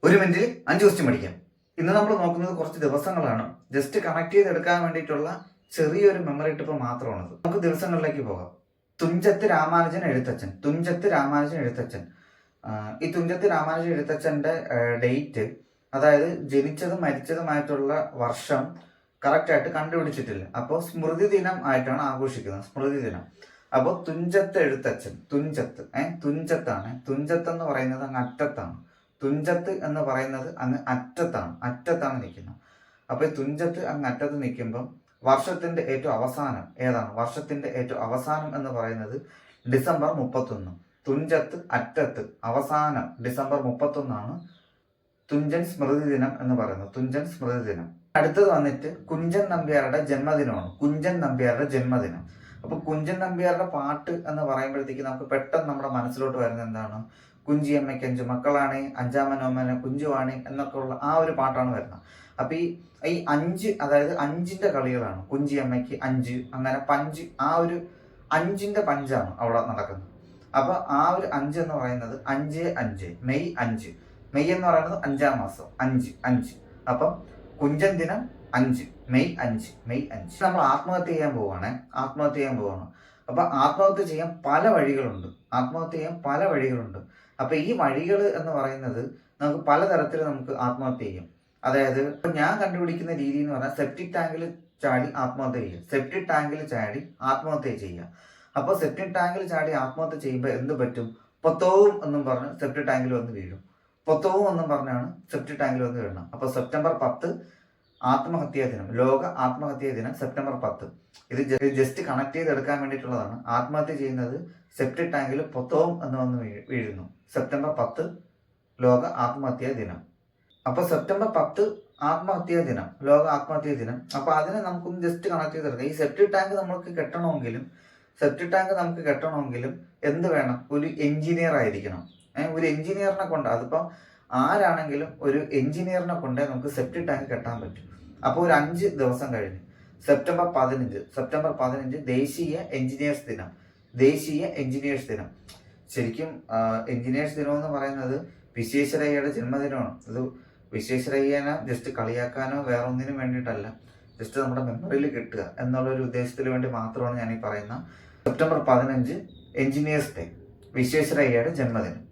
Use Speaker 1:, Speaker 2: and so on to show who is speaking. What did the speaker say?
Speaker 1: ഒരു മിനിറ്റിൽ 5 ക്വസ്റ്റ്യൻ പഠിക്കാം. ഇന്ന് നമ്മൾ നോക്കുന്നത് കുറച്ച് ദിവസങ്ങളാണ്. ജസ്റ്റ് കണക്ട് ചെയ്തെടുക്കാൻ വേണ്ടിയിട്ടുള്ള ചെറിയൊരു മെമ്മറി ടിപ്പ് മാത്രമാണത്. നമുക്ക് ദിവസങ്ങളിലേക്ക് പോകാം. തുഞ്ചത്ത് രാമാനുജൻ എഴുത്തച്ഛൻ. ഈ തുഞ്ചത്ത് രാമാനുജൻ എഴുത്തച്ഛൻ്റെ ഡേറ്റ്, അതായത് ജനിച്ചതും മരിച്ചതുമായിട്ടുള്ള വർഷം കറക്റ്റായിട്ട് കണ്ടുപിടിച്ചിട്ടില്ല. അപ്പോൾ സ്മൃതി ദിനം ആയിട്ടാണ് ആഘോഷിക്കുന്നത്, സ്മൃതി ദിനം. അപ്പോൾ തുഞ്ചത്ത് എഴുത്തച്ഛൻ, തുഞ്ചത്താണ്. തുഞ്ചത്ത് എന്ന് പറയുന്നത് അങ്ങ് അറ്റത്താണ്. തുഞ്ചത്ത് എന്ന് പറയുന്നത് അങ്ങ് അറ്റത്താണ് നിൽക്കുന്നത്. അപ്പോൾ ഈ തുഞ്ചത്ത് അങ്ങ് അറ്റത്ത് നിൽക്കുമ്പം വർഷത്തിന്റെ ഏറ്റവും അവസാനം ഏതാണ്? വർഷത്തിന്റെ ഏറ്റവും അവസാനം എന്ന് പറയുന്നത് ഡിസംബർ 31. തുഞ്ചത്ത് അറ്റത്ത് അവസാനം ഡിസംബർ 31 തുഞ്ചൻ സ്മൃതി ദിനം എന്ന് പറയുന്നത്, തുഞ്ചൻ സ്മൃതി ദിനം. അടുത്തത് വന്നിട്ട് കുഞ്ചൻ നമ്പ്യാരുടെ ജന്മദിനമാണ്, കുഞ്ചൻ നമ്പ്യാരുടെ ജന്മദിനം. അപ്പൊ കുഞ്ചൻ നമ്പ്യാരുടെ പാട്ട് എന്ന് പറയുമ്പോഴത്തേക്ക് നമുക്ക് പെട്ടെന്ന് നമ്മുടെ മനസ്സിലോട്ട് വരുന്നത് എന്താണ്? കുഞ്ചിയമ്മയ്ക്ക് 5 മക്കളാണ്, അഞ്ചാമനോമന കുഞ്ചുവാണ് എന്നൊക്കെ ഉള്ള ആ ഒരു പാട്ടാണ് വരുന്നത്. അപ്പൊ ഈ 5, അതായത് 5ന്റെ കളികളാണ്. കുഞ്ചിയമ്മയ്ക്ക് 5, അങ്ങനെ പഞ്ച്, ആ ഒരു 5ന്റെ പഞ്ചാണ് അവിടെ നടക്കുന്നത്. അപ്പൊ ആ ഒരു 5 എന്ന് പറയുന്നത് 5 മെയ് 5. മെയ് എന്ന് പറയുന്നത് 5-ാം മാസം, 5. അപ്പം കുഞ്ചൻ ദിനം 5, മെയ് 5. നമ്മൾ ആത്മഹത്യ ചെയ്യാൻ പോവാണ്. അപ്പൊ ആത്മഹത്യ ചെയ്യാൻ പല വഴികളുണ്ട്. അപ്പൊ ഈ വഴികൾ എന്ന് പറയുന്നത് നമുക്ക് പലതരത്തിൽ നമുക്ക് ആത്മഹത്യ ചെയ്യാം. അതായത് ഞാൻ കണ്ടുപിടിക്കുന്ന രീതി എന്ന് പറഞ്ഞാൽ സെപ്റ്റിക് ടാങ്കിൽ ചാടി ആത്മഹത്യ ചെയ്യുക. അപ്പോൾ സെപ്റ്റിക് ടാങ്കിൽ ചാടി ആത്മഹത്യ ചെയ്യുമ്പോൾ എന്ത് പറ്റും? പൊത്തവും എന്നും പറഞ്ഞ് സെപ്റ്റിക് ടാങ്കിൽ വന്ന് വീഴും. പൊത്തവും എന്നും പറഞ്ഞാണ് സെപ്റ്റിക് ടാങ്കിൽ വന്ന് വീഴണം. അപ്പോൾ സെപ്റ്റംബർ 10 ആത്മഹത്യാ ദിനം, ലോക ആത്മഹത്യാ ദിനം സെപ്റ്റംബർ 10. ഇത് ജസ്റ്റ് കണക്ട് ചെയ്തെടുക്കാൻ വേണ്ടിയിട്ടുള്ളതാണ്. ആത്മഹത്യ ചെയ്യുന്നത് സെപ്റ്റിക് ടാങ്കിൽ പൊത്തവും എന്ന് വന്ന് വീഴുന്നു. സെപ്റ്റംബർ 10 ലോക ആത്മഹത്യാ ദിനം. അപ്പൊ സെപ്റ്റംബർ 10 ആത്മഹത്യാ ദിനം, ലോക ആത്മഹത്യാ ദിനം. അപ്പൊ അതിനെ നമുക്കൊന്ന് ജസ്റ്റ് കണക്ട് ചെയ്തെടുക്കാം. ഈ സെപ്റ്റിക് ടാങ്ക് നമുക്ക് കെട്ടണമെങ്കിലും എന്ത് വേണം? ഒരു എഞ്ചിനീയർ ആയിരിക്കണം. ഒരു എഞ്ചിനീയറിനെ കൊണ്ട്, അതിപ്പം ആരാണെങ്കിലും ഒരു എഞ്ചിനീയറിനെ കൊണ്ടേ നമുക്ക് സെപ്റ്റിക് ടാങ്ക് കെട്ടാൻ പറ്റും. അപ്പോൾ ഒരു 5 ദിവസം കഴിഞ്ഞ് സെപ്റ്റംബർ 15 ദേശീയ എഞ്ചിനീയേഴ്സ് ദിനം. ശരിക്കും എഞ്ചിനീയേഴ്സ് ദിനം എന്ന് പറയുന്നത് വിശ്വേശ്വരയ്യയുടെ ജന്മദിനമാണ്. ഇത് വിശ്വേശ്വരയ്യനെ ജസ്റ്റ് കളിയാക്കാനോ വേറെ ഒന്നിനും വേണ്ടിയിട്ടല്ല, ജസ്റ്റ് നമ്മുടെ മെമ്മറിയിൽ കിട്ടുക എന്നുള്ളൊരു ഉദ്ദേശത്തിന് വേണ്ടി മാത്രമാണ് ഞാൻ ഈ പറയുന്ന സെപ്റ്റംബർ 15 എഞ്ചിനീയേഴ്സ് ഡേ, വിശ്വേശ്വരയ്യയുടെ ജന്മദിനം.